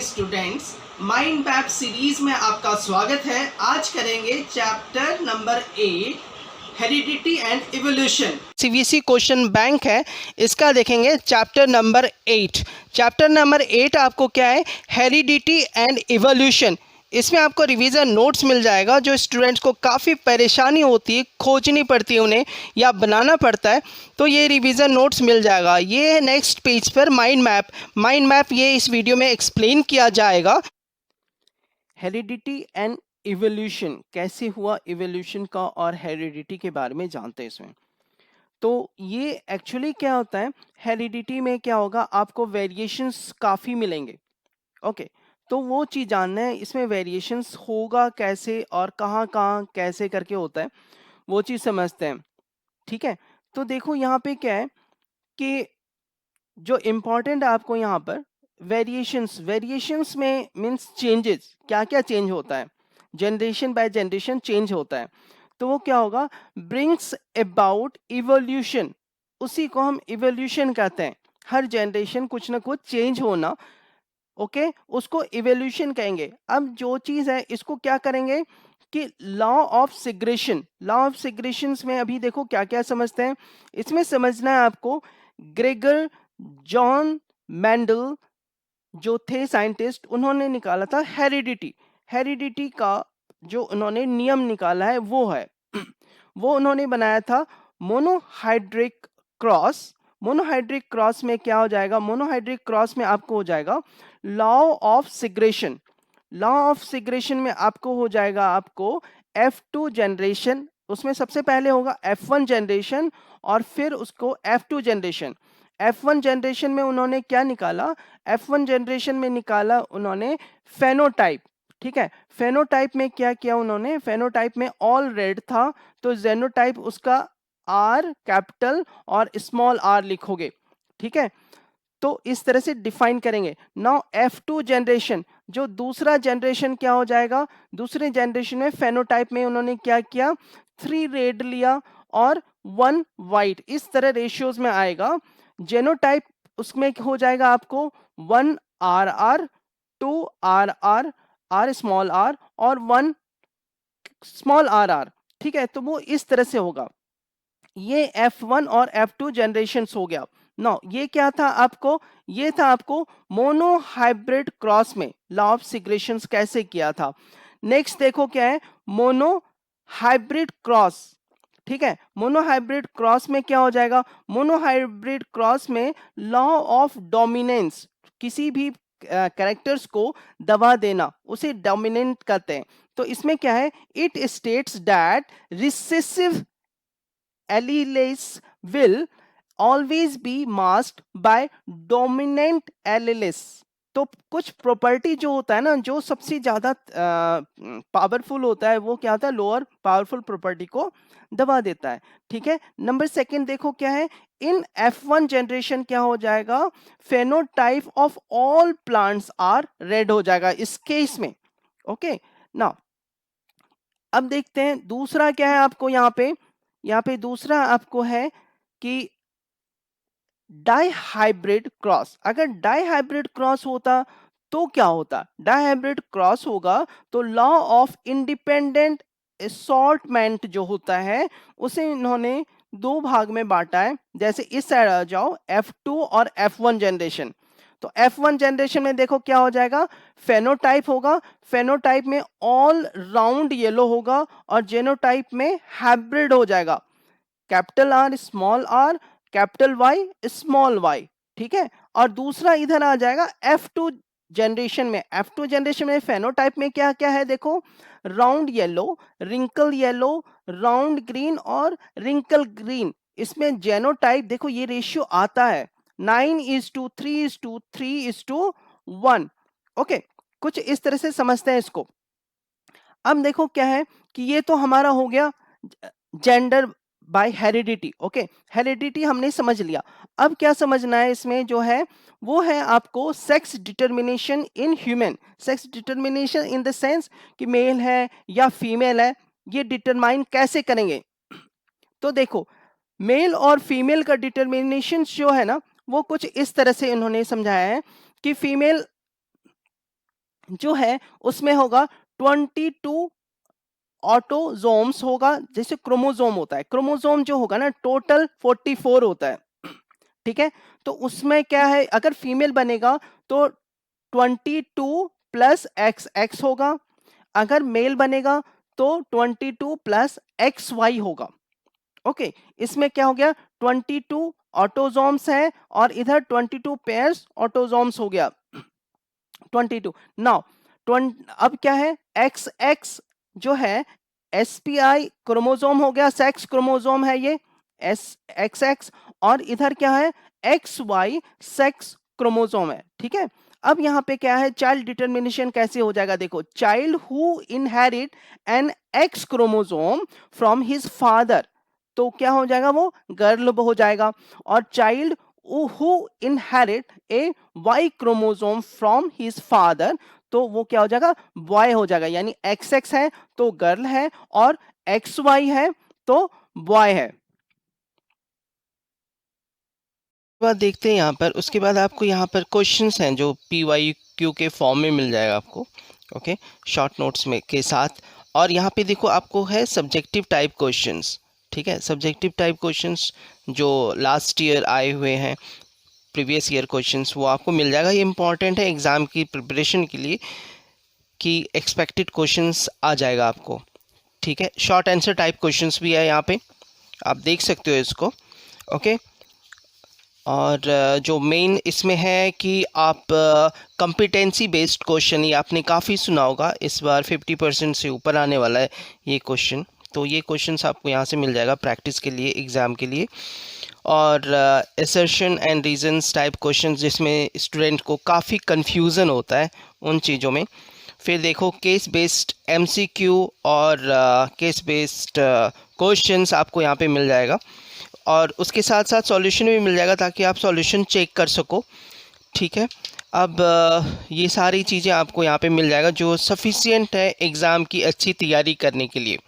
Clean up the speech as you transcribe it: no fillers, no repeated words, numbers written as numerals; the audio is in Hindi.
स्टूडेंट्स, माइंड मैप सीरीज में आपका स्वागत है। आज करेंगे chapter number 8 heredity and evolution. CBSE question bank है, इसका देखेंगे चैप्टर नंबर 8। चैप्टर नंबर 8 आपको क्या है, हेरिडिटी एंड इवोल्यूशन। इसमें आपको रिवीजन नोट्स मिल जाएगा। जो स्टूडेंट्स को काफ़ी परेशानी होती है, खोजनी पड़ती है उन्हें या बनाना पड़ता है, तो ये रिवीजन नोट्स मिल जाएगा। ये है नेक्स्ट पेज पर माइंड मैप ये इस वीडियो में एक्सप्लेन किया जाएगा। हेरिडिटी एंड इवोल्यूशन कैसे हुआ, इवोल्यूशन का और हेरिडिटी के बारे में जानते हैं इसमें। तो ये एक्चुअली क्या होता है, हेरिडिटी में क्या होगा, आपको वेरिएशंस काफ़ी मिलेंगे। ओके, तो वो चीज़ जानना है, इसमें वेरिएशंस होगा कैसे और कहाँ कहाँ कैसे करके होता है, वो चीज़ समझते हैं। ठीक है, तो देखो यहाँ पे क्या है कि जो इम्पोर्टेंट आपको यहाँ पर वेरिएशंस में मीन्स चेंजेस, क्या क्या चेंज होता है, जनरेशन बाय जनरेशन चेंज होता है। तो वो क्या होगा, ब्रिंग्स अबाउट इवोल्यूशन, उसी को हम इवोल्यूशन कहते हैं। हर जनरेशन कुछ ना कुछ चेंज होना, ओके, उसको इवोल्यूशन कहेंगे। अब जो चीज़ है इसको क्या करेंगे कि लॉ ऑफ सिग्रेशन में अभी देखो क्या क्या समझते हैं। इसमें समझना है आपको, ग्रेगर जॉन मैंडल जो थे साइंटिस्ट, उन्होंने निकाला था हेरिडिटी का जो उन्होंने नियम निकाला है वो है वो उन्होंने बनाया था मोनोहाइड्रिक क्रॉस में क्या हो जाएगा, मोनोहाइड्रिक क्रॉस में आपको हो जाएगा लॉ ऑफ सिग्रेशन में आपको हो जाएगा आपको F2 जनरेशन, उसमें सबसे पहले होगा F1 जनरेशन और फिर उसको F2 जनरेशन। F1 जनरेशन में उन्होंने क्या निकाला, F1 जनरेशन में निकाला उन्होंने फेनोटाइप। ठीक है, फेनोटाइप में क्या किया उन्होंने, फेनोटाइप में ऑल रेड था, तो जेनोटाइप उसका आर कैपिटल और स्मॉल आर लिखोगे। ठीक है, तो इस तरह से डिफाइन करेंगे। नाउ F2 जनरेशन, जो दूसरा जनरेशन क्या हो जाएगा, दूसरे जनरेशन में फेनोटाइप में उन्होंने क्या किया, 3 रेड लिया और 1 वाइट, इस तरह रेशियोज में आएगा। जेनोटाइप उसमें हो जाएगा आपको 1 RR, 2 RR, R small r और 1 स्मॉल RR। ठीक है, तो वो इस तरह से होगा। ये F1 और F2 जनरेशन हो गया। नो, ये क्या था आपको, ये था आपको मोनोहाइब्रिड क्रॉस में लॉ ऑफ सिग्रेशन कैसे किया था। नेक्स्ट देखो क्या है, मोनोहाइब्रिड क्रॉस। ठीक है, मोनोहाइब्रिड क्रॉस में क्या हो जाएगा, मोनोहाइब्रिड क्रॉस में लॉ ऑफ डोमिनेंस, किसी भी कैरेक्टर्स को दबा देना उसे डोमिनेंट कहते हैं। तो इसमें क्या है, it states that recessive alleles will always be masked by dominant alleles। तो कुछ प्रॉपर्टी जो होता है ना, जो सबसे ज्यादा पावरफुल होता है, वो क्या होता है, लोअर पावरफुल प्रॉपर्टी को दबा देता है। ठीक है, नंबर सेकंड देखो क्या है, इन F1 जनरेशन क्या हो जाएगा, phenotype of all plants are red हो जाएगा इस केस में। ओके, नाउ अब देखते हैं दूसरा क्या है आपको, यहाँ पे दूसरा आपको है कि डाइहाइब्रिड क्रॉस। अगर डाइहाइब्रिड क्रॉस होता तो क्या होता, डाइहाइब्रिड क्रॉस होगा तो लॉ ऑफ इंडिपेंडेंट असॉर्टमेंट जो होता है उसे इन्होंने दो भाग में बांटा है। जैसे इस साइड आ जाओ, F2 और F1 जनरेशन। तो F1 जनरेशन में देखो क्या हो जाएगा, फेनोटाइप होगा, फेनोटाइप में ऑल राउंड येलो होगा और जेनोटाइप में हाइब्रिड हो जाएगा, capital R small r, capital Y small y। ठीक है, और दूसरा इधर आ जाएगा F2 जनरेशन में। F2 जनरेशन में फेनोटाइप में क्या क्या है देखो, राउंड येलो, राउंड ग्रीन और रिंकल ग्रीन। इसमें जेनोटाइप देखो ये रेशियो आता है 9:3:3:3:1। ओके, कुछ इस तरह से समझते हैं इसको। अब देखो क्या है कि ये तो हमारा हो गया gender by heredity. Okay, heredity हमने समझ लिया। अब क्या समझना है इसमें जो है, वो है आपको sex determination in human. Sex determination in the sense कि मेल है या फीमेल है, ये डिटरमाइन कैसे करेंगे। तो देखो, मेल और फीमेल का डिटर्मिनेशन जो है ना, वो कुछ इस तरह से इन्होंने समझाया है कि फीमेल जो है उसमें होगा 22 ऑटोजोम्स होगा, जैसे क्रोमोजोम होता है, क्रोमोजोम जो होगा ना टोटल 44 होता है, ठीक है। तो उसमें क्या है, अगर फीमेल बनेगा तो 22 प्लस एक्स एक्स होगा, अगर मेल बनेगा तो 22 प्लस एक्स वाई होगा। ओके, इसमें क्या हो गया, 22 ऑटोजोम्स है और इधर 22 पेयर्स ऑटोजोम्स हो गया, 22 नाउ। अब क्या है, एक्स एक्स जो है एसपीआई क्रोमोजोम हो गया, सेक्स क्रोमोजोम है ये एस एक्स एक्स, और इधर क्या है एक्स वाई सेक्स क्रोमोजोम है, ठीक है। अब यहाँ पे क्या है, चाइल्ड डिटर्मिनेशन कैसे हो जाएगा, देखो, child who inherit an X chromosome from his father, तो क्या हो जाएगा, वो गर्ल हो जाएगा, और child who inherit a Y chromosome from his father, तो वो क्या हो जाएगा, बॉय हो जाएगा, यानी एक्स एक्स है तो गर्ल है और एक्स वाई है तो बॉय है। बात देखते हैं यहाँ पर, उसके बाद आपको यहाँ पर क्वेश्चंस हैं जो PYQ के फॉर्म में मिल जाएगा आपको, ओके, शॉर्ट नोट्स में के साथ। और यहाँ पे देखो आपको है सब्जेक्टिव टाइप क्वेश्चंस, ठीक है, सब्जेक्टिव टाइप क्वेश्चंस जो लास्ट ईयर आए हुए हैं, प्रीवियस ईयर क्वेश्चंस, वो आपको मिल जाएगा। ये इंपॉर्टेंट है एग्ज़ाम की प्रिपरेशन के लिए कि एक्सपेक्टेड क्वेश्चंस आ जाएगा आपको, ठीक है। शॉर्ट आंसर टाइप क्वेश्चंस भी है यहाँ पे, आप देख सकते हो इसको, ओके। और जो मेन इसमें है कि आप कंपिटेंसी बेस्ड क्वेश्चन, ये आपने काफ़ी सुना होगा, इस बार 50% से ऊपर आने वाला है ये क्वेश्चन, तो ये क्वेश्चंस आपको यहाँ से मिल जाएगा प्रैक्टिस के लिए, एग्ज़ाम के लिए। और assertion and reasons type question जिसमें स्टूडेंट को काफ़ी कन्फ्यूज़न होता है उन चीज़ों में। फिर देखो केस बेस्ड MCQ और केस बेस्ड क्वेश्चंस आपको यहाँ पे मिल जाएगा, और उसके साथ साथ सॉल्यूशन भी मिल जाएगा ताकि आप सॉल्यूशन चेक कर सको, ठीक है। अब ये सारी चीज़ें आपको यहाँ पे मिल जाएगा जो सफिशिएंट है एग्ज़ाम की अच्छी तैयारी करने के लिए।